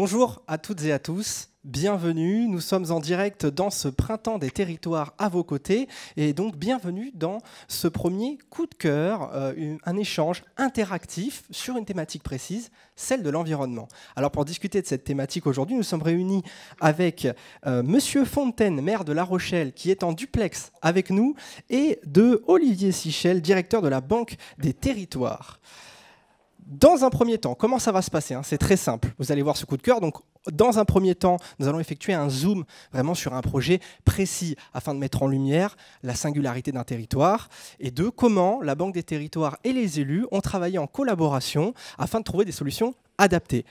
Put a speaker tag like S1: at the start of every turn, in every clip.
S1: Bonjour à toutes et à tous, bienvenue, nous sommes en direct dans ce printemps des territoires à vos côtés et donc bienvenue dans ce premier coup de cœur, un échange interactif sur une thématique précise, celle de l'environnement. Alors pour discuter de cette thématique aujourd'hui, nous sommes réunis avec Monsieur Fontaine, maire de La Rochelle, qui est en duplex avec nous, et de Olivier Sichel, directeur de la Banque des Territoires. Dans un premier temps, comment ça va se passer, hein? C'est très simple. Vous allez voir ce coup de cœur. Donc, dans un premier temps, nous allons effectuer un zoom vraiment sur un projet précis afin de mettre en lumière la singularité d'un territoire et de comment la Banque des Territoires et les élus ont travaillé en collaboration afin de trouver des solutions adaptées.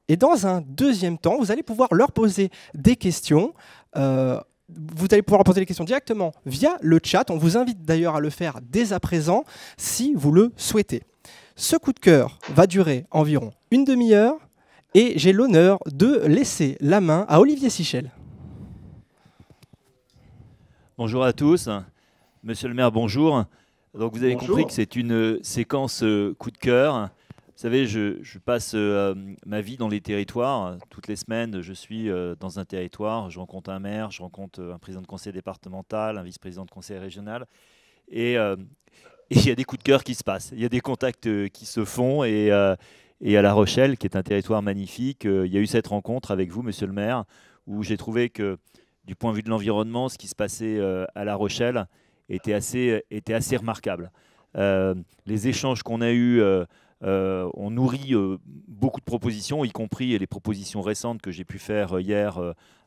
S1: Et dans un deuxième temps, vous allez pouvoir leur poser des questions. Vous allez pouvoir poser les questions directement via le chat. On vous invite d'ailleurs à le faire dès à présent si vous le souhaitez. Ce coup de cœur va durer environ une demi-heure et j'ai l'honneur de laisser la main à Olivier Sichel.
S2: Bonjour à tous. Monsieur le maire, bonjour. Donc vous avez compris que c'est une séquence coup de cœur. Vous savez, je passe ma vie dans les territoires. Toutes les semaines, je suis dans un territoire. Je rencontre un maire, je rencontre un président de conseil départemental, un vice-président de conseil régional. Et il y a des coups de cœur qui se passent. Il y a des contacts qui se font. Et à La Rochelle, qui est un territoire magnifique, il y a eu cette rencontre avec vous, monsieur le maire, où j'ai trouvé que, du point de vue de l'environnement, ce qui se passait à La Rochelle était assez remarquable. Les échanges qu'on a eus ont nourri beaucoup de propositions, y compris les propositions récentes que j'ai pu faire hier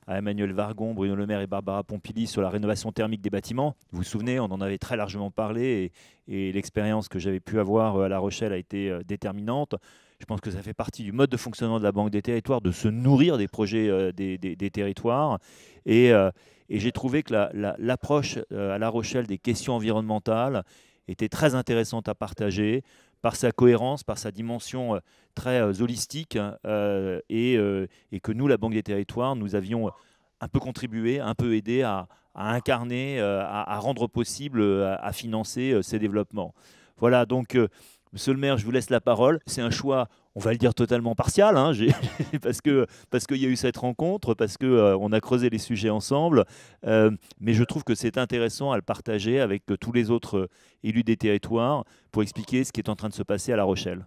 S2: à Emmanuel Vargon, Bruno Le Maire et Barbara Pompili sur la rénovation thermique des bâtiments. Vous vous souvenez, on en avait très largement parlé et l'expérience que j'avais pu avoir à La Rochelle a été déterminante. Je pense que ça fait partie du mode de fonctionnement de la Banque des Territoires, de se nourrir des projets des territoires. Et j'ai trouvé que l'approche à La Rochelle des questions environnementales était très intéressante à partager, par sa cohérence, par sa dimension très holistique, et que nous, la Banque des Territoires, nous avions un peu contribué, un peu aidé à incarner, à rendre possible, à financer ces développements. Voilà, donc, monsieur le maire, je vous laisse la parole. C'est un choix, on va le dire, totalement partial, hein, parce qu'il y a eu cette rencontre, parce qu'on a creusé les sujets ensemble, mais je trouve que c'est intéressant à le partager avec tous les autres élus des territoires pour expliquer ce qui est en train de se passer à La Rochelle.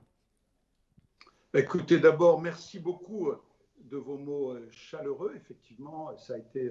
S3: Écoutez, d'abord, merci beaucoup de vos mots chaleureux. Effectivement, ça a été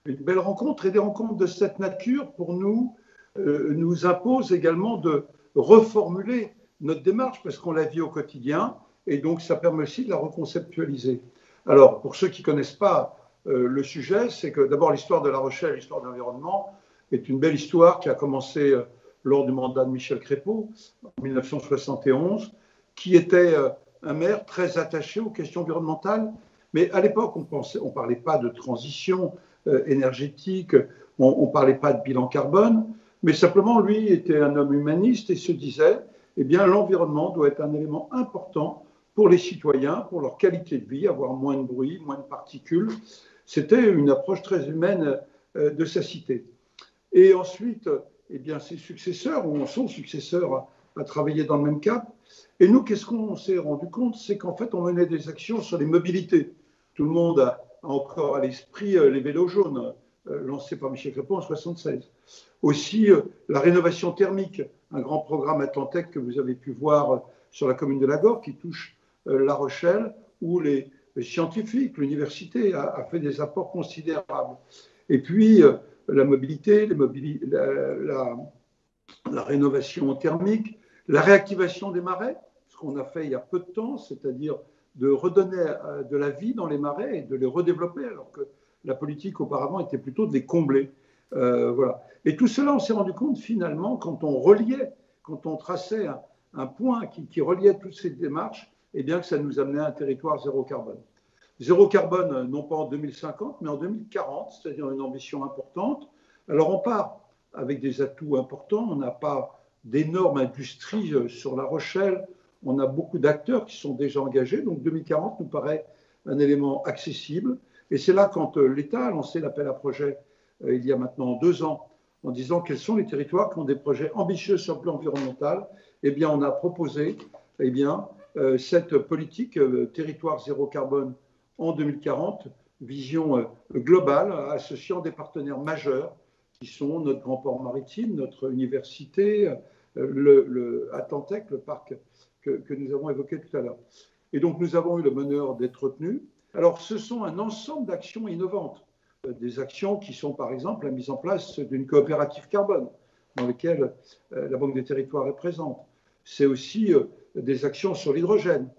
S3: une belle rencontre, et des rencontres de cette nature, pour nous, nous imposent également de reformuler notre démarche, parce qu'on la vit au quotidien, et donc ça permet aussi de la reconceptualiser. Alors, pour ceux qui ne connaissent pas le sujet, c'est que d'abord l'histoire de La Rochelle, l'histoire de l'environnement, est une belle histoire qui a commencé lors du mandat de Michel Crépeau, en 1971, qui était un maire très attaché aux questions environnementales. Mais à l'époque, on ne parlait pas de transition énergétique, on ne parlait pas de bilan carbone, mais simplement, lui était un homme humaniste et se disait, eh bien, l'environnement doit être un élément important pour les citoyens, pour leur qualité de vie, avoir moins de bruit, moins de particules. C'était une approche très humaine de sa cité. Et ensuite, eh bien, ses successeurs, ou son successeur, a travaillé dans le même cap. Et nous, qu'est-ce qu'on s'est rendu compte? C'est qu'en fait, on menait des actions sur les mobilités. Tout le monde a encore à l'esprit les vélos jaunes, lancés par Michel Crépeau en 1976. Aussi, la rénovation thermique, un grand programme Atlantec que vous avez pu voir sur la commune de Lagorre, qui touche La Rochelle, où les scientifiques, l'université a fait des apports considérables. Et puis, la mobilité, la rénovation thermique, la réactivation des marais, ce qu'on a fait il y a peu de temps, c'est-à-dire de redonner de la vie dans les marais et de les redévelopper, alors que la politique auparavant était plutôt de les combler. Voilà. Et tout cela, on s'est rendu compte finalement, quand on traçait un point qui reliait toutes ces démarches, eh bien que ça nous amenait à un territoire zéro carbone. Zéro carbone, non pas en 2050, mais en 2040, c'est-à-dire une ambition importante. Alors on part avec des atouts importants, on n'a pas d'énormes industries sur La Rochelle, on a beaucoup d'acteurs qui sont déjà engagés, donc 2040 nous paraît un élément accessible. Et c'est là quand l'État a lancé l'appel à projet il y a maintenant 2 ans, en disant quels sont les territoires qui ont des projets ambitieux sur le plan environnemental, eh bien on a proposé cette politique territoire zéro carbone en 2040, vision globale associant des partenaires majeurs qui sont notre grand port maritime, notre université, le Atlantic, le parc que nous avons évoqué tout à l'heure. Et donc nous avons eu le bonheur d'être retenus. Alors ce sont un ensemble d'actions innovantes, des actions qui sont par exemple la mise en place d'une coopérative carbone dans laquelle la Banque des Territoires est présente. C'est aussi des actions sur l'hydrogène,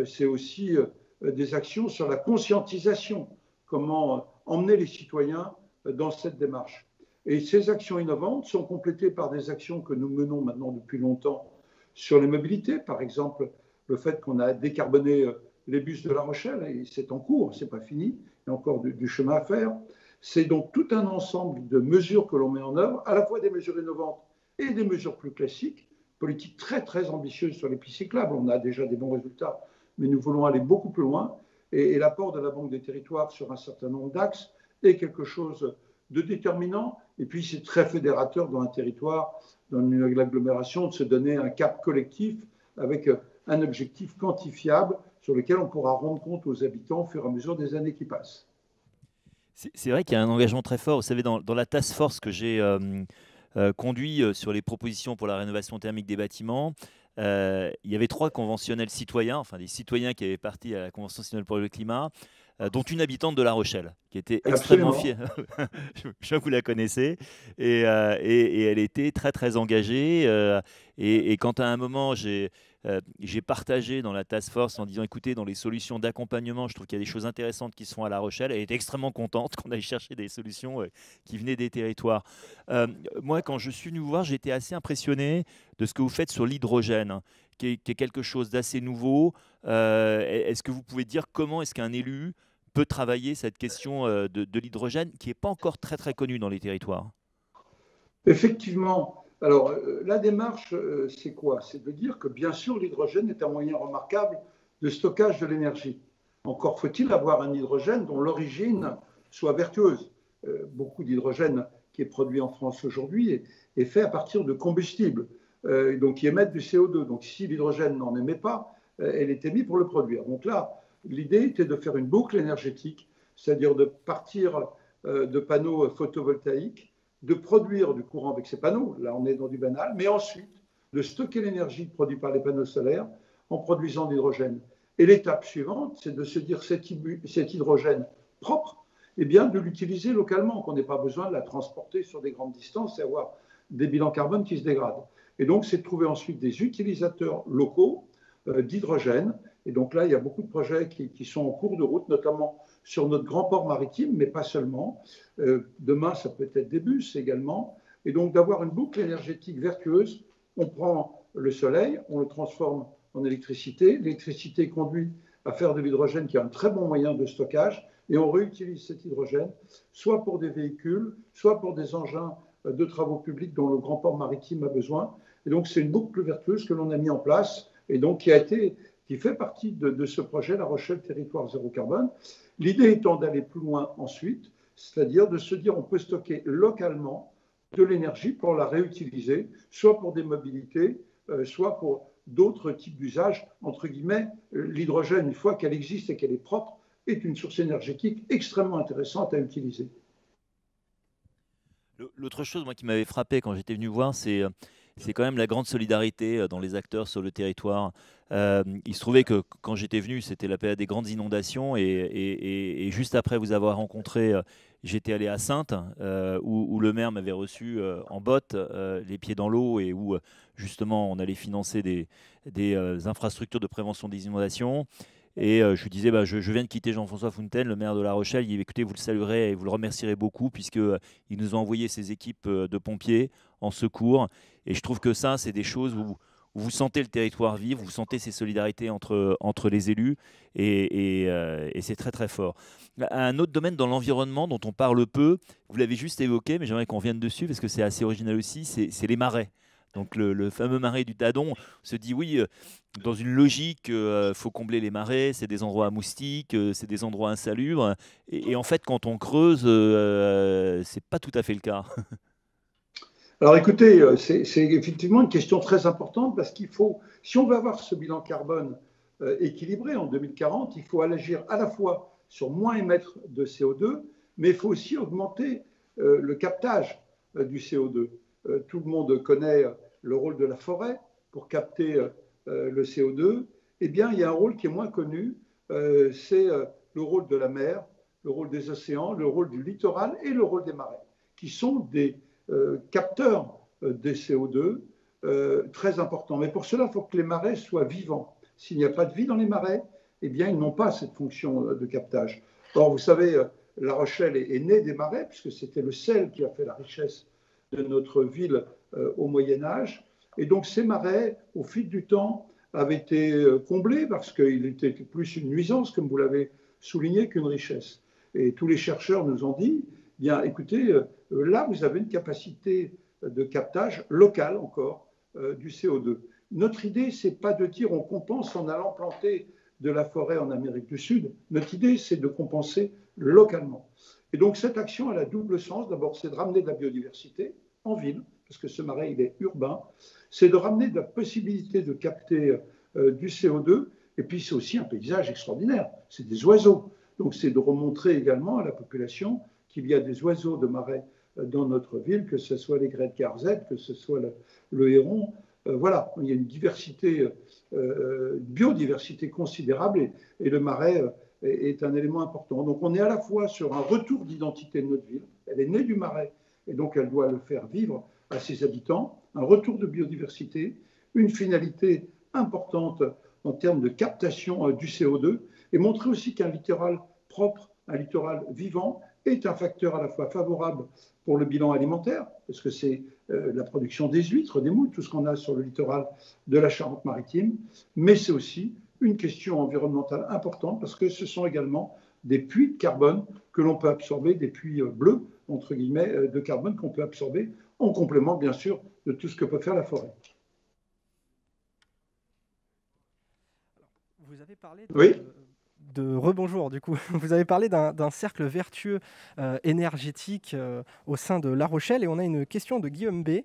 S3: c'est aussi des actions sur la conscientisation, comment emmener les citoyens dans cette démarche. Et ces actions innovantes sont complétées par des actions que nous menons maintenant depuis longtemps sur les mobilités, par exemple le fait qu'on a décarboné les bus de La Rochelle, et c'est en cours, c'est pas fini, il y a encore du chemin à faire. C'est donc tout un ensemble de mesures que l'on met en œuvre, à la fois des mesures innovantes et des mesures plus classiques, politique très très ambitieuse sur les pistes cyclables. On a déjà des bons résultats, mais nous voulons aller beaucoup plus loin. Et l'apport de la Banque des Territoires sur un certain nombre d'axes est quelque chose de déterminant. Et puis c'est très fédérateur dans un territoire, dans une agglomération, de se donner un cap collectif avec un objectif quantifiable sur lequel on pourra rendre compte aux habitants au fur et à mesure des années qui passent.
S2: C'est vrai qu'il y a un engagement très fort. Vous savez, dans la task force que j'ai conduit sur les propositions pour la rénovation thermique des bâtiments, il y avait 3 conventionnels citoyens, enfin des citoyens qui avaient parti à la Convention citoyenne pour le climat, dont une habitante de La Rochelle, qui était extrêmement fière. Je vois que vous la connaissez. Et elle était très, très engagée. Et quand à un moment, j'ai partagé dans la task force en disant, écoutez, dans les solutions d'accompagnement, je trouve qu'il y a des choses intéressantes qui se font à La Rochelle. Elle était extrêmement contente qu'on aille chercher des solutions qui venaient des territoires. Moi, quand je suis venu vous voir, j'étais assez impressionné de ce que vous faites sur l'hydrogène, qui est quelque chose d'assez nouveau. Est-ce que vous pouvez dire comment est-ce qu'un élu peut travailler cette question de l'hydrogène qui n'est pas encore très très connue dans les territoires?
S3: Effectivement. Alors, la démarche, c'est quoi? C'est de dire que bien sûr, l'hydrogène est un moyen remarquable de stockage de l'énergie. Encore faut-il avoir un hydrogène dont l'origine soit vertueuse. Beaucoup d'hydrogène qui est produit en France aujourd'hui est fait à partir de combustibles, donc qui émettent du CO2. Donc si l'hydrogène n'en émet pas, elle est émise pour le produire. Donc là, l'idée était de faire une boucle énergétique, c'est-à-dire de partir de panneaux photovoltaïques, de produire du courant avec ces panneaux, là on est dans du banal, mais ensuite de stocker l'énergie produite par les panneaux solaires en produisant de l'hydrogène. Et l'étape suivante, c'est de se dire cet hydrogène propre, eh bien de l'utiliser localement, qu'on n'ait pas besoin de la transporter sur des grandes distances et avoir des bilans carbone qui se dégradent. Et donc c'est de trouver ensuite des utilisateurs locaux d'hydrogène. Et donc là, il y a beaucoup de projets qui sont en cours de route, notamment sur notre grand port maritime, mais pas seulement. Demain, ça peut être des bus également. Et donc d'avoir une boucle énergétique vertueuse, on prend le soleil, on le transforme en électricité. L'électricité conduit à faire de l'hydrogène, qui est un très bon moyen de stockage, et on réutilise cet hydrogène, soit pour des véhicules, soit pour des engins de travaux publics dont le grand port maritime a besoin. Et donc c'est une boucle vertueuse que l'on a mis en place, et donc qui fait partie de ce projet La Rochelle Territoire Zéro Carbone. L'idée étant d'aller plus loin ensuite, c'est-à-dire de se dire on peut stocker localement de l'énergie pour la réutiliser, soit pour des mobilités, soit pour d'autres types d'usages. Entre guillemets, l'hydrogène, une fois qu'elle existe et qu'elle est propre, est une source énergétique extrêmement intéressante à utiliser.
S2: L'autre chose moi, qui m'avait frappé quand j'étais venu voir, c'est quand même la grande solidarité dans les acteurs sur le territoire. Il se trouvait que quand j'étais venu, c'était la période des grandes inondations et juste après vous avoir rencontré, j'étais allé à Saintes où le maire m'avait reçu en botte, les pieds dans l'eau et où justement on allait financer des infrastructures de prévention des inondations. Et je lui disais, je viens de quitter Jean-François Fontaine, le maire de La Rochelle. Il dit, écoutez, vous le saluerez et vous le remercierez beaucoup puisqu'il nous a envoyé ses équipes de pompiers en secours. Et je trouve que ça, c'est des choses où vous sentez le territoire vivre, vous sentez ces solidarités entre les élus et c'est très très fort. Un autre domaine dans l'environnement dont on parle peu, vous l'avez juste évoqué, mais j'aimerais qu'on revienne dessus parce que c'est assez original aussi, c'est les marais. Donc le fameux marais du Tadon, on se dit oui, dans une logique, faut combler les marais, c'est des endroits à moustiques, c'est des endroits insalubres. Et en fait, quand on creuse, c'est pas tout à fait le cas.
S3: Alors écoutez, c'est effectivement une question très importante parce qu'il faut, si on veut avoir ce bilan carbone équilibré en 2040, il faut agir à la fois sur moins émettre de CO2, mais il faut aussi augmenter le captage du CO2. Tout le monde connaît le rôle de la forêt pour capter le CO2. Eh bien, il y a un rôle qui est moins connu, c'est le rôle de la mer, le rôle des océans, le rôle du littoral et le rôle des marais, qui sont des capteurs des CO2 très importants. Mais pour cela, il faut que les marais soient vivants. S'il n'y a pas de vie dans les marais, eh bien, ils n'ont pas cette fonction de captage. Or, vous savez, La Rochelle est née des marais, puisque c'était le sel qui a fait la richesse de notre ville au Moyen-Âge. Et donc, ces marais, au fil du temps, avaient été comblés parce qu'ils étaient plus une nuisance, comme vous l'avez souligné, qu'une richesse. Et tous les chercheurs nous ont dit, bien, écoutez, là, vous avez une capacité de captage locale encore du CO2. Notre idée, ce n'est pas de dire on compense en allant planter de la forêt en Amérique du Sud. Notre idée, c'est de compenser localement. Et donc, cette action, elle a double sens. D'abord, c'est de ramener de la biodiversité en ville, parce que ce marais, il est urbain. C'est de ramener de la possibilité de capter du CO2. Et puis, c'est aussi un paysage extraordinaire. C'est des oiseaux. Donc, c'est de remontrer également à la population qu'il y a des oiseaux de marais dans notre ville, que ce soit les grès de Garzette, que ce soit le héron. Voilà, il y a une diversité, biodiversité considérable et le marais est un élément important. Donc on est à la fois sur un retour d'identité de notre ville, elle est née du marais et donc elle doit le faire vivre à ses habitants, un retour de biodiversité, une finalité importante en termes de captation du CO2 et montrer aussi qu'un littoral propre, un littoral vivant est un facteur à la fois favorable pour le bilan alimentaire, parce que c'est la production des huîtres, des moules, tout ce qu'on a sur le littoral de la Charente-Maritime, mais c'est aussi une question environnementale importante, parce que ce sont également des puits de carbone que l'on peut absorber, des puits bleus, entre guillemets, de carbone qu'on peut absorber, en complément, bien sûr, de tout ce que peut faire la forêt.
S1: Vous avez parlé
S3: oui.
S1: Rebonjour, du coup. Vous avez parlé d'un cercle vertueux énergétique au sein de La Rochelle et on a une question de Guillaume B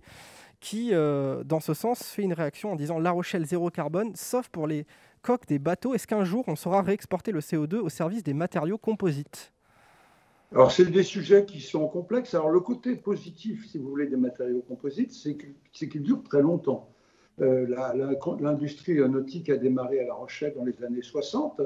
S1: qui, dans ce sens, fait une réaction en disant La Rochelle zéro carbone, sauf pour les coques des bateaux. Est-ce qu'un jour on saura réexporter le CO2 au service des matériaux composites?
S3: Alors, c'est des sujets qui sont complexes. Alors, le côté positif, si vous voulez, des matériaux composites, c'est qu'ils durent très longtemps. L'industrie nautique a démarré à La Rochelle dans les années 60.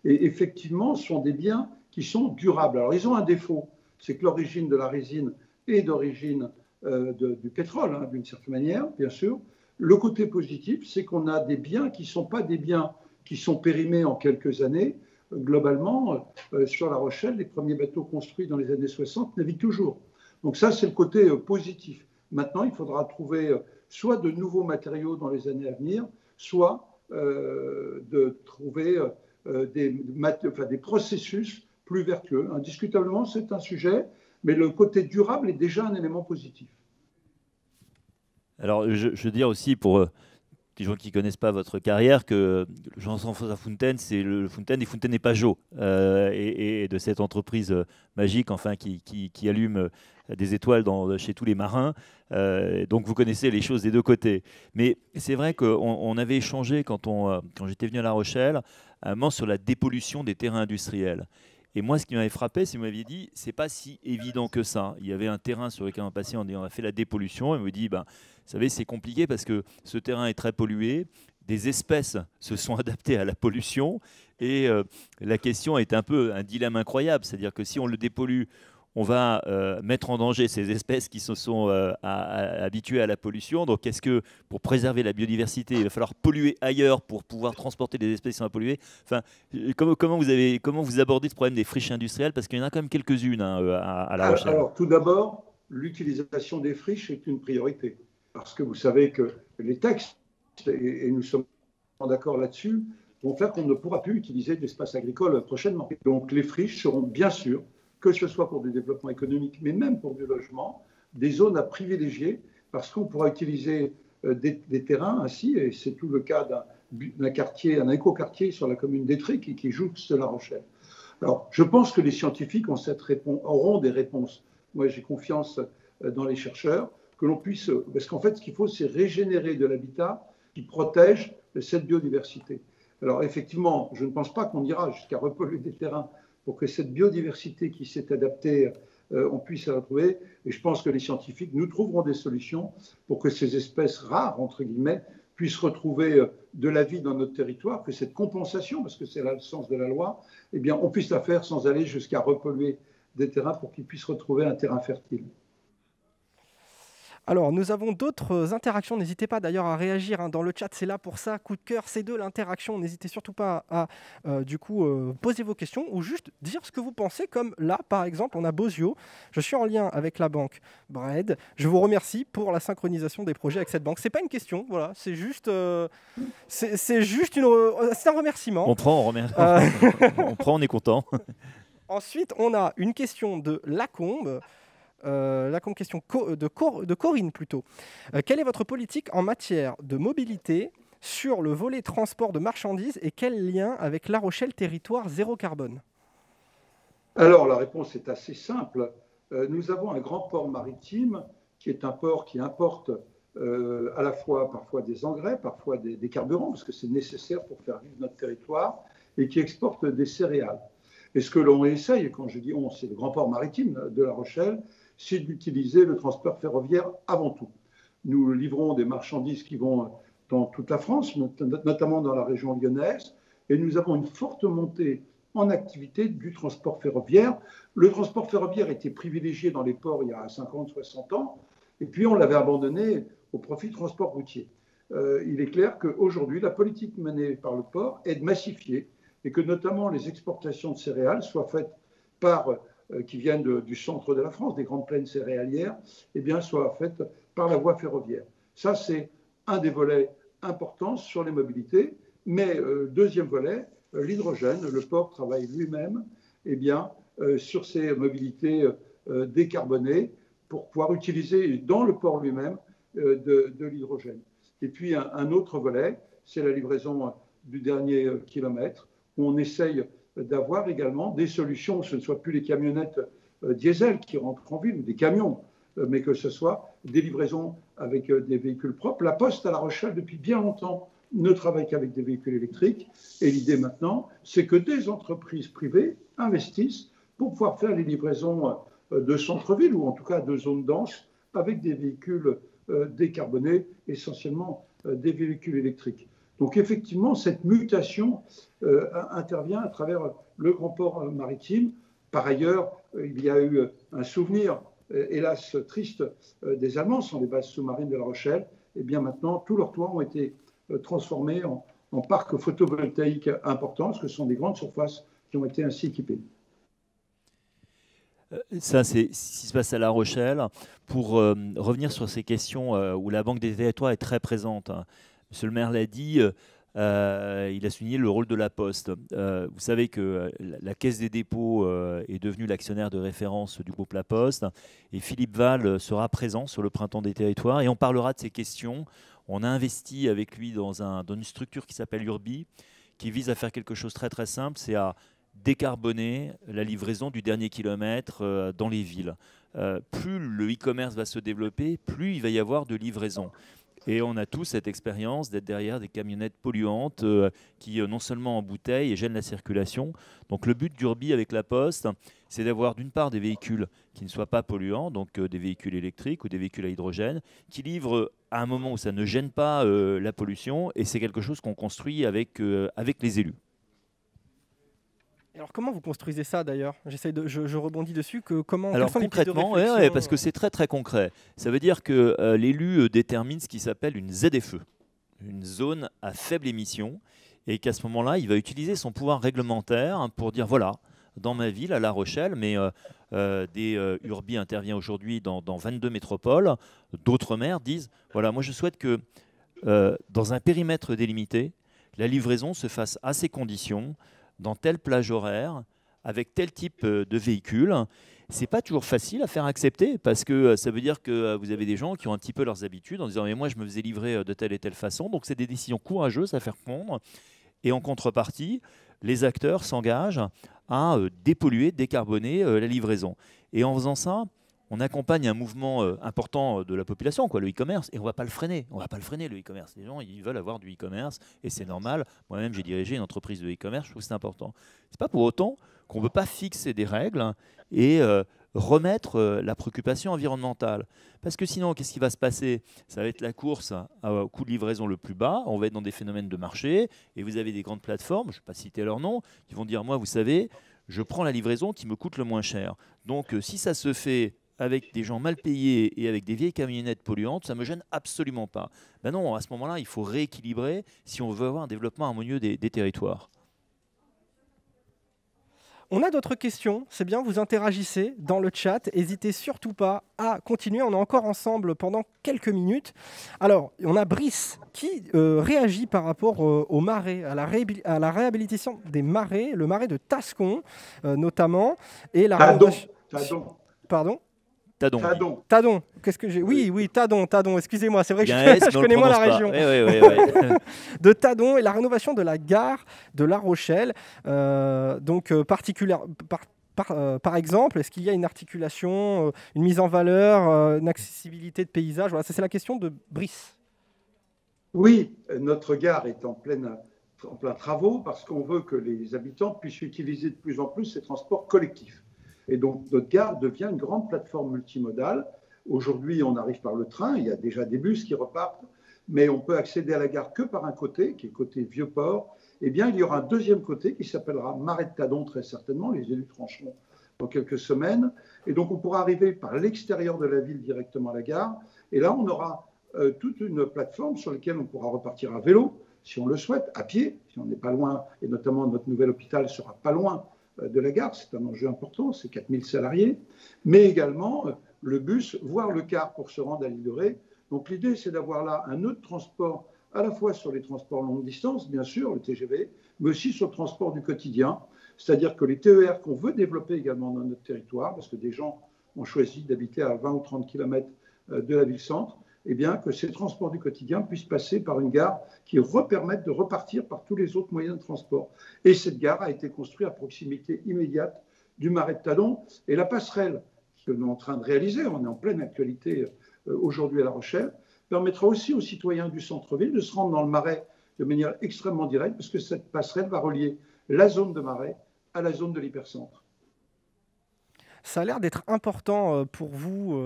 S3: Et effectivement, ce sont des biens qui sont durables. Alors, ils ont un défaut, c'est que l'origine de la résine est d'origine du pétrole, hein, d'une certaine manière, bien sûr. Le côté positif, c'est qu'on a des biens qui ne sont pas des biens qui sont périmés en quelques années. Globalement, sur La Rochelle, les premiers bateaux construits dans les années 60 naviguent toujours. Donc ça, c'est le côté positif. Maintenant, il faudra trouver soit de nouveaux matériaux dans les années à venir, soit de trouver des processus plus vertueux. Indiscutablement, c'est un sujet, mais le côté durable est déjà un élément positif.
S2: Alors, je veux dire aussi pour les gens qui ne connaissent pas votre carrière que Jean-François Fontaine, c'est le Fontaine et Fontaine et Pajot, et de cette entreprise magique, enfin, qui allume des étoiles chez tous les marins. Donc vous connaissez les choses des deux côtés. Mais c'est vrai qu'on avait échangé quand j'étais venu à La Rochelle, un moment sur la dépollution des terrains industriels. Et moi, ce qui m'avait frappé, c'est que vous m'aviez dit, c'est pas si évident que ça. Il y avait un terrain sur lequel on passait, on a fait la dépollution, et on me dit, vous savez, c'est compliqué parce que ce terrain est très pollué, des espèces se sont adaptées à la pollution, et la question est un peu un dilemme incroyable, c'est-à-dire que si on le dépollue, on va mettre en danger ces espèces qui se sont habituées à la pollution. Donc, est-ce que pour préserver la biodiversité, il va falloir polluer ailleurs pour pouvoir transporter des espèces qui sont polluées? Enfin, comment vous abordez ce problème des friches industrielles? Parce qu'il y en a quand même quelques-unes à La Rochelle.
S3: Alors, tout d'abord, l'utilisation des friches est une priorité. Parce que vous savez que les textes, et nous sommes d'accord là-dessus, vont faire qu'on ne pourra plus utiliser d'espace agricole prochainement. Donc, les friches seront bien sûr, que ce soit pour du développement économique, mais même pour du logement, des zones à privilégier, parce qu'on pourra utiliser des terrains ainsi, et c'est tout le cas d'un quartier, un écoquartier sur la commune d'Étré qui jouxte La Rochelle. Alors, je pense que les scientifiques auront des réponses. Moi, j'ai confiance dans les chercheurs, que l'on puisse, parce qu'en fait, ce qu'il faut, c'est régénérer de l'habitat qui protège cette biodiversité. Alors, effectivement, je ne pense pas qu'on ira jusqu'à repolluer des terrains pour que cette biodiversité qui s'est adaptée, on puisse la retrouver. Et je pense que les scientifiques, nous trouveront des solutions pour que ces espèces rares, entre guillemets, puissent retrouver de la vie dans notre territoire, que cette compensation, parce que c'est le sens de la loi, eh bien, on puisse la faire sans aller jusqu'à repolluer des terrains pour qu'ils puissent retrouver un terrain fertile.
S1: Alors, nous avons d'autres interactions. N'hésitez pas d'ailleurs à réagir hein, dans le chat. C'est là pour ça. Coup de cœur, c'est de l'interaction. N'hésitez surtout pas à poser vos questions ou juste dire ce que vous pensez. Comme là, par exemple, on a Bozio. Je suis en lien avec la banque Bread. Je vous remercie pour la synchronisation des projets avec cette banque. C'est pas une question. Voilà, c'est juste, c'est juste c'est un remerciement.
S2: On prend, on remercie. On prend, on est content.
S1: Ensuite, on a une question de Lacombe. Question de Corinne plutôt. Quelle est votre politique en matière de mobilité sur le volet transport de marchandises et quel lien avec La Rochelle, territoire zéro carbone?
S3: Alors la réponse est assez simple. Nous avons un grand port maritime qui est un port qui importe à la fois parfois des engrais, parfois des carburants, parce que c'est nécessaire pour faire vivre notre territoire, et qui exporte des céréales. Et ce que l'on essaye, quand je dis on, c'est le grand port maritime de La Rochelle, c'est d'utiliser le transport ferroviaire avant tout. Nous livrons des marchandises qui vont dans toute la France, notamment dans la région lyonnaise, et nous avons une forte montée en activité du transport ferroviaire. Le transport ferroviaire était privilégié dans les ports il y a 50, 60 ans, et puis on l'avait abandonné au profit du transport routier. Il est clair qu'aujourd'hui, la politique menée par le port est de massifier, et que notamment les exportations de céréales soient faites qui viennent du centre de la France, des grandes plaines céréalières, eh bien, soient faites par la voie ferroviaire. Ça, c'est un des volets importants sur les mobilités. Mais deuxième volet, l'hydrogène. Le port travaille lui-même eh bien, sur ces mobilités décarbonées pour pouvoir utiliser dans le port lui-même de l'hydrogène. Et puis, un autre volet, c'est la livraison du dernier kilomètre, où on essaye d'avoir également des solutions, que ce ne soit plus les camionnettes diesel qui rentrent en ville, ou des camions, mais que ce soit des livraisons avec des véhicules propres. La Poste à La Rochelle, depuis bien longtemps, ne travaille qu'avec des véhicules électriques. Et l'idée maintenant, c'est que des entreprises privées investissent pour pouvoir faire les livraisons de centre-ville, ou en tout cas de zones denses, avec des véhicules décarbonés, essentiellement des véhicules électriques. Donc effectivement, cette mutation intervient à travers le grand port maritime. Par ailleurs, il y a eu un souvenir, hélas triste, des Allemands sur les bases sous-marines de La Rochelle. Et bien maintenant, tous leurs toits ont été transformés en parcs photovoltaïques importants, parce que ce sont des grandes surfaces qui ont été ainsi équipées.
S2: Ça, c'est ce qui se passe à La Rochelle. Pour revenir sur ces questions où la Banque des territoires est très présente, hein. Monsieur le maire l'a dit, il a souligné le rôle de la Poste. Vous savez que la Caisse des dépôts est devenue l'actionnaire de référence du groupe La Poste, et Philippe Val sera présent sur le Printemps des territoires et on parlera de ces questions. On a investi avec lui dans une structure qui s'appelle Urbi, qui vise à faire quelque chose de très très simple, c'est à décarboner la livraison du dernier kilomètre dans les villes. Plus le e-commerce va se développer, plus il va y avoir de livraison. Et on a tous cette expérience d'être derrière des camionnettes polluantes qui non seulement embouteillent et gênent la circulation. Donc le but d'Urbi avec la Poste, c'est d'avoir d'une part des véhicules qui ne soient pas polluants, donc des véhicules électriques ou des véhicules à hydrogène, qui livrent à un moment où ça ne gêne pas la pollution. Et c'est quelque chose qu'on construit avec les élus.
S1: Alors comment vous construisez ça d'ailleurs? Je rebondis dessus.
S2: Alors concrètement, parce que c'est très très concret. Ça veut dire que l'élu détermine ce qui s'appelle une ZFE, une zone à faible émission, et qu'à ce moment-là, il va utiliser son pouvoir réglementaire pour dire voilà, dans ma ville, à La Rochelle, mais Urbi intervient aujourd'hui dans 22 métropoles, d'autres maires disent voilà, moi je souhaite que dans un périmètre délimité, la livraison se fasse à ces conditions, dans telle plage horaire, avec tel type de véhicule. Ce n'est pas toujours facile à faire accepter, parce que ça veut dire que vous avez des gens qui ont un petit peu leurs habitudes en disant mais moi je me faisais livrer de telle et telle façon. Donc c'est des décisions courageuses à faire prendre. Et en contrepartie, les acteurs s'engagent à dépolluer, décarboner la livraison. Et en faisant ça, on accompagne un mouvement important de la population, le e-commerce, et on ne va pas le freiner. On ne va pas le freiner, le e-commerce. Les gens, ils veulent avoir du e-commerce, et c'est normal. Moi-même, j'ai dirigé une entreprise de e-commerce, je trouve que c'est important. Ce n'est pas pour autant qu'on ne veut pas fixer des règles et remettre la préoccupation environnementale. Parce que sinon, qu'est-ce qui va se passer? Ça va être la course au coût de livraison le plus bas, on va être dans des phénomènes de marché, et vous avez des grandes plateformes, je ne vais pas citer leur nom, qui vont dire, moi, vous savez, je prends la livraison qui me coûte le moins cher. Donc, si ça se fait avec des gens mal payés et avec des vieilles camionnettes polluantes, ça ne me gêne absolument pas. Ben non, à ce moment-là, il faut rééquilibrer si on veut avoir un développement harmonieux des territoires.
S1: On a d'autres questions, c'est bien, vous interagissez dans le chat, n'hésitez surtout pas à continuer, on est encore ensemble pendant quelques minutes. Alors, on a Brice qui réagit par rapport aux marais, à la réhabilitation des marais, le marais de Tascon notamment, et la rénovation... Pardon ? Tadon. Qu'est-ce que j'ai ? Oui, Tadon. Excusez-moi, c'est vrai que je connais moins la région.
S2: Oui.
S1: De Tadon et la rénovation de la gare de La Rochelle. Par exemple, est-ce qu'il y a une articulation, une mise en valeur, une accessibilité de paysage ? Voilà, ça c'est la question de Brice.
S3: Oui, notre gare est en plein travaux parce qu'on veut que les habitants puissent utiliser de plus en plus ces transports collectifs. Et donc, notre gare devient une grande plateforme multimodale. Aujourd'hui, on arrive par le train. Il y a déjà des bus qui repartent, mais on peut accéder à la gare que par un côté, qui est le côté Vieux-Port. Eh bien, il y aura un deuxième côté qui s'appellera Marais de Tadon, très certainement. Les élus trancheront dans quelques semaines. Et donc, on pourra arriver par l'extérieur de la ville directement à la gare. Et là, on aura toute une plateforme sur laquelle on pourra repartir à vélo, si on le souhaite, à pied, si on n'est pas loin. Et notamment, notre nouvel hôpital sera pas loin de la gare, c'est un enjeu important, c'est 4000 salariés, mais également le bus, voire le car pour se rendre à l'île de Ré. Donc l'idée, c'est d'avoir là un autre transport, à la fois sur les transports longue distance, bien sûr, le TGV, mais aussi sur le transport du quotidien, c'est-à-dire que les TER qu'on veut développer également dans notre territoire, parce que des gens ont choisi d'habiter à 20 ou 30 km de la ville-centre, eh bien, que ces transports du quotidien puissent passer par une gare qui permette de repartir par tous les autres moyens de transport. Et cette gare a été construite à proximité immédiate du marais de Tadon. Et la passerelle que nous sommes en train de réaliser, on est en pleine actualité aujourd'hui à La Rochelle, permettra aussi aux citoyens du centre-ville de se rendre dans le marais de manière extrêmement directe, parce que cette passerelle va relier la zone de marais à la zone de l'hypercentre.
S1: Ça a l'air d'être important pour vous,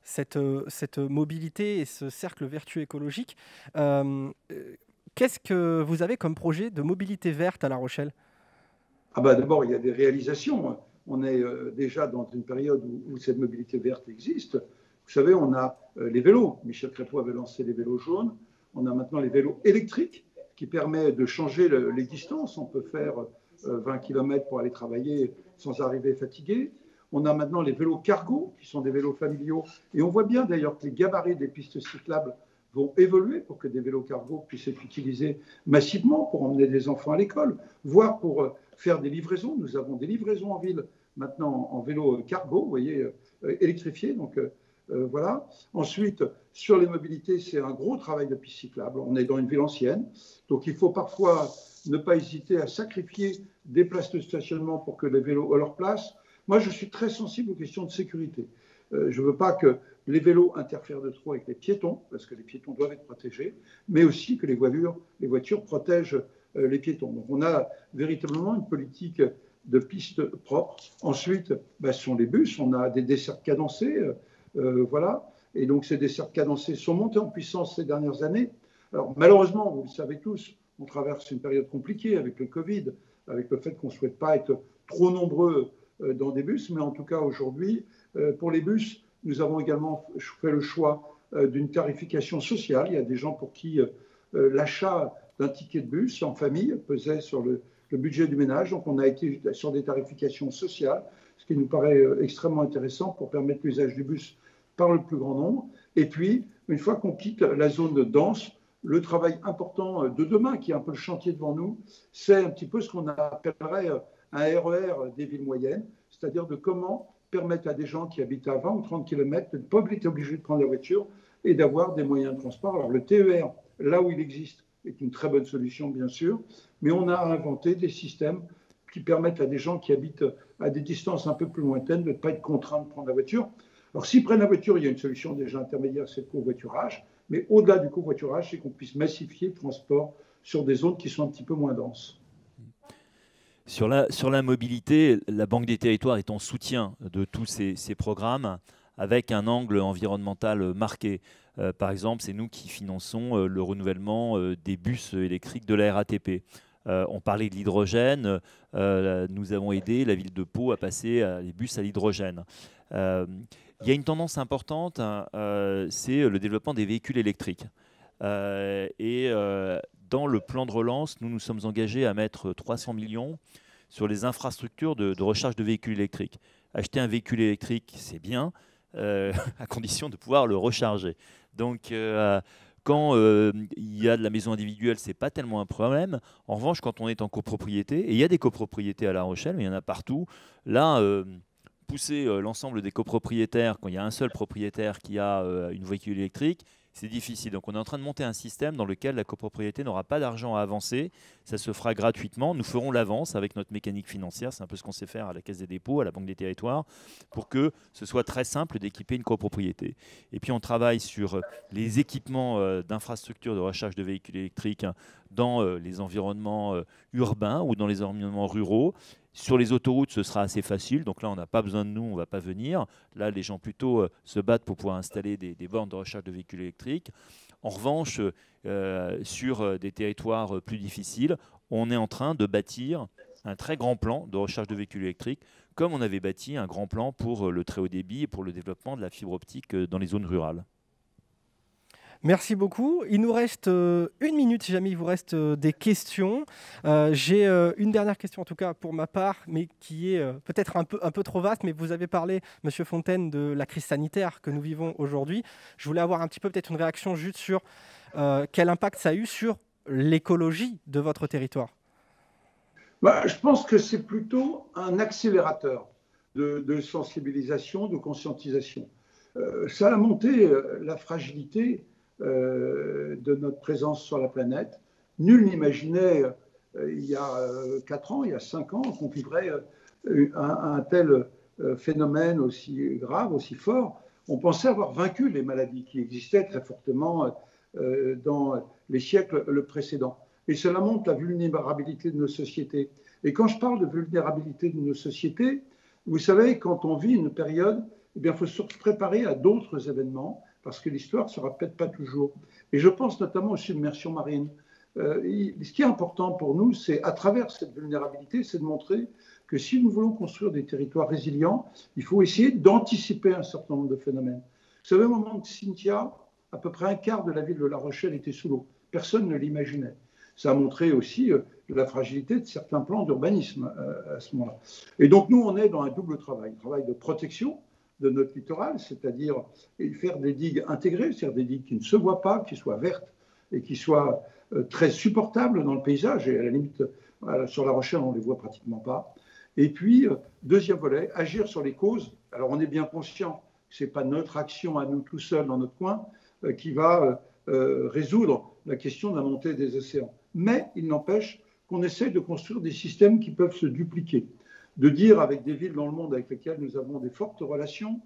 S1: cette mobilité et ce cercle vertueux écologique. Qu'est-ce que vous avez comme projet de mobilité verte à La Rochelle ?
S3: D'abord, il y a des réalisations. On est déjà dans une période où cette mobilité verte existe. Vous savez, on a les vélos. Michel Crépeau avait lancé les vélos jaunes. On a maintenant les vélos électriques qui permettent de changer les distances. On peut faire 20 km pour aller travailler sans arriver fatigué. On a maintenant les vélos cargo, qui sont des vélos familiaux. Et on voit bien d'ailleurs que les gabarits des pistes cyclables vont évoluer pour que des vélos cargo puissent être utilisés massivement pour emmener des enfants à l'école, voire pour faire des livraisons. Nous avons des livraisons en ville maintenant en vélo cargo, vous voyez, électrifiés. Donc voilà. Ensuite, sur les mobilités, c'est un gros travail de pistes cyclables. On est dans une ville ancienne, donc il faut parfois ne pas hésiter à sacrifier des places de stationnement pour que les vélos aient leur place. Moi, je suis très sensible aux questions de sécurité. Je ne veux pas que les vélos interfèrent de trop avec les piétons, parce que les piétons doivent être protégés, mais aussi que les voitures protègent les piétons. Donc, on a véritablement une politique de pistes propres. Ensuite, ce sont les bus. On a des dessertes cadencées, voilà. Et donc, ces dessertes cadencées sont montées en puissance ces dernières années. Alors, malheureusement, vous le savez tous, on traverse une période compliquée avec le Covid, avec le fait qu'on ne souhaite pas être trop nombreux dans des bus, mais en tout cas aujourd'hui, pour les bus, nous avons également fait le choix d'une tarification sociale. Il y a des gens pour qui l'achat d'un ticket de bus en famille pesait sur le budget du ménage, donc on a été sur des tarifications sociales, ce qui nous paraît extrêmement intéressant pour permettre l'usage du bus par le plus grand nombre. Et puis, une fois qu'on quitte la zone dense, le travail important de demain, qui est un peu le chantier devant nous, c'est un petit peu ce qu'on appellerait un RER des villes moyennes, c'est-à-dire de comment permettre à des gens qui habitent à 20 ou 30 km de ne pas être obligés de prendre la voiture et d'avoir des moyens de transport. Alors le TER, là où il existe, est une très bonne solution, bien sûr, mais on a inventé des systèmes qui permettent à des gens qui habitent à des distances un peu plus lointaines de ne pas être contraints de prendre la voiture. Alors s'ils prennent la voiture, il y a une solution déjà intermédiaire, c'est le covoiturage, mais au-delà du covoiturage, c'est qu'on puisse massifier le transport sur des zones qui sont un petit peu moins denses.
S2: Sur la mobilité, la Banque des Territoires est en soutien de tous ces programmes avec un angle environnemental marqué. Par exemple, c'est nous qui finançons le renouvellement des bus électriques de la RATP. On parlait de l'hydrogène, nous avons aidé la ville de Pau à passer les bus à l'hydrogène. Il y a une tendance importante, hein, c'est le développement des véhicules électriques. Dans le plan de relance, nous nous sommes engagés à mettre 300 millions sur les infrastructures de recharge de véhicules électriques. Acheter un véhicule électrique, c'est bien, à condition de pouvoir le recharger. Donc, quand il y a de la maison individuelle, ce n'est pas tellement un problème. En revanche, quand on est en copropriété, et il y a des copropriétés à La Rochelle, mais il y en a partout, là, pousser l'ensemble des copropriétaires, quand il y a un seul propriétaire qui a une véhicule électrique, c'est difficile. Donc on est en train de monter un système dans lequel la copropriété n'aura pas d'argent à avancer. Ça se fera gratuitement. Nous ferons l'avance avec notre mécanique financière. C'est un peu ce qu'on sait faire à la Caisse des dépôts, à la Banque des Territoires, pour que ce soit très simple d'équiper une copropriété. Et puis on travaille sur les équipements d'infrastructures de recharge de véhicules électriques dans les environnements urbains ou dans les environnements ruraux. Sur les autoroutes, ce sera assez facile. Donc là, on n'a pas besoin de nous, on ne va pas venir. Là, les gens plutôt se battent pour pouvoir installer des bornes de recharge de véhicules électriques. En revanche, sur des territoires plus difficiles, on est en train de bâtir un très grand plan de recharge de véhicules électriques, comme on avait bâti un grand plan pour le très haut débit et pour le développement de la fibre optique dans les zones rurales.
S1: Merci beaucoup. Il nous reste 1 minute si jamais il vous reste des questions. J'ai une dernière question en tout cas pour ma part, mais qui est peut-être un peu trop vaste, mais vous avez parlé, Monsieur Fontaine, de la crise sanitaire que nous vivons aujourd'hui. Je voulais avoir un petit peu peut-être une réaction juste sur quel impact ça a eu sur l'écologie de votre territoire.
S3: Je pense que c'est plutôt un accélérateur de sensibilisation, de conscientisation. Ça a monté la fragilité de notre présence sur la planète. Nul n'imaginait il y a 4 ans, il y a 5 ans, qu'on vivrait un tel phénomène aussi grave, aussi fort. On pensait avoir vaincu les maladies qui existaient très fortement dans les siècles précédents. Et cela montre la vulnérabilité de nos sociétés. Et quand je parle de vulnérabilité de nos sociétés, vous savez, quand on vit une période, eh bien, il faut se préparer à d'autres événements, parce que l'histoire ne se répète pas toujours. Et je pense notamment aux submersions marines. Ce qui est important pour nous, c'est, à travers cette vulnérabilité, c'est de montrer que si nous voulons construire des territoires résilients, il faut essayer d'anticiper un certain nombre de phénomènes. Vous savez, au moment de Cynthia, à peu près un quart de la ville de La Rochelle était sous l'eau. Personne ne l'imaginait. Ça a montré aussi la fragilité de certains plans d'urbanisme à ce moment-là. Et donc, nous, on est dans un double travail. Un travail de protection de notre littoral, c'est-à-dire faire des digues intégrées, c'est-à-dire des digues qui ne se voient pas, qui soient vertes et qui soient très supportables dans le paysage. Et à la limite, sur La Rochelle, on ne les voit pratiquement pas. Et puis, deuxième volet, agir sur les causes. Alors, on est bien conscient que ce n'est pas notre action à nous tout seuls dans notre coin qui va résoudre la question de la montée des océans. Mais il n'empêche qu'on essaie de construire des systèmes qui peuvent se dupliquer. De dire avec des villes dans le monde avec lesquelles nous avons des fortes relations,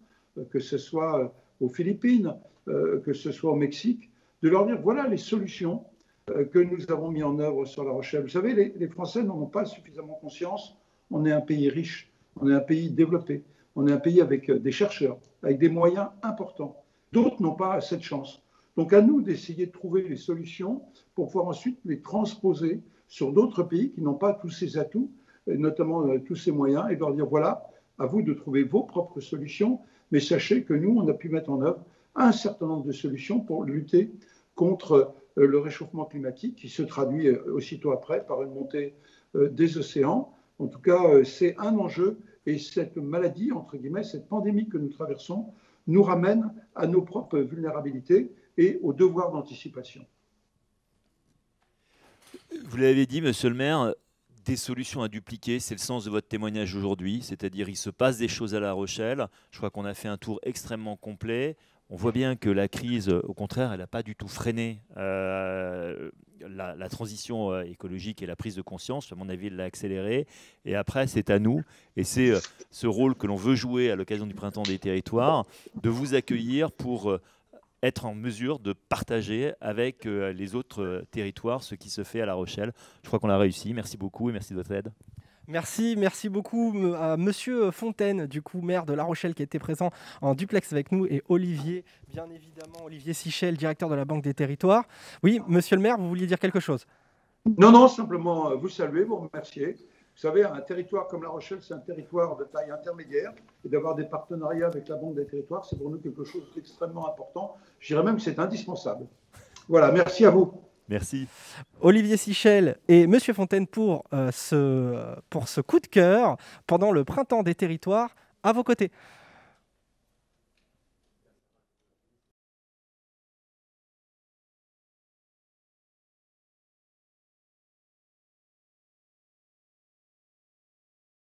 S3: que ce soit aux Philippines, que ce soit au Mexique, de leur dire voilà les solutions que nous avons mis en œuvre sur La Rochelle. Vous savez, les Français n'en ont pas suffisamment conscience. On est un pays riche, on est un pays développé, on est un pays avec des chercheurs, avec des moyens importants. D'autres n'ont pas cette chance. Donc à nous d'essayer de trouver les solutions pour pouvoir ensuite les transposer sur d'autres pays qui n'ont pas tous ces atouts, notamment tous ces moyens, et leur dire voilà, à vous de trouver vos propres solutions, mais sachez que nous, on a pu mettre en œuvre un certain nombre de solutions pour lutter contre le réchauffement climatique qui se traduit aussitôt après par une montée des océans. En tout cas, c'est un enjeu, et cette maladie, entre guillemets, cette pandémie que nous traversons, nous ramène à nos propres vulnérabilités et au devoir d'anticipation.
S2: Vous l'avez dit, monsieur le maire, des solutions à dupliquer, c'est le sens de votre témoignage aujourd'hui, c'est-à-dire il se passe des choses à La Rochelle. Je crois qu'on a fait un tour extrêmement complet. On voit bien que la crise, au contraire, elle n'a pas du tout freiné la transition écologique et la prise de conscience. À mon avis, elle l'a accélérée. Et après, c'est à nous, et c'est ce rôle que l'on veut jouer à l'occasion du Printemps des Territoires, de vous accueillir pour être en mesure de partager avec les autres territoires ce qui se fait à La Rochelle. Je crois qu'on l'a réussi. Merci beaucoup et merci de votre aide.
S1: Merci beaucoup à Monsieur Fontaine, du coup maire de La Rochelle, qui était présent en duplex avec nous, et Olivier, bien évidemment, Olivier Sichel, directeur de la Banque des Territoires. Oui, Monsieur le maire, vous vouliez dire quelque chose?
S3: Non, simplement vous saluer, vous remercier. Vous savez, un territoire comme La Rochelle, c'est un territoire de taille intermédiaire, et d'avoir des partenariats avec la Banque des Territoires, c'est pour nous quelque chose d'extrêmement important. Je dirais même que c'est indispensable. Voilà, merci à vous.
S2: Merci.
S1: Olivier Sichel et Monsieur Fontaine pour ce coup de cœur pendant le Printemps des Territoires à vos côtés.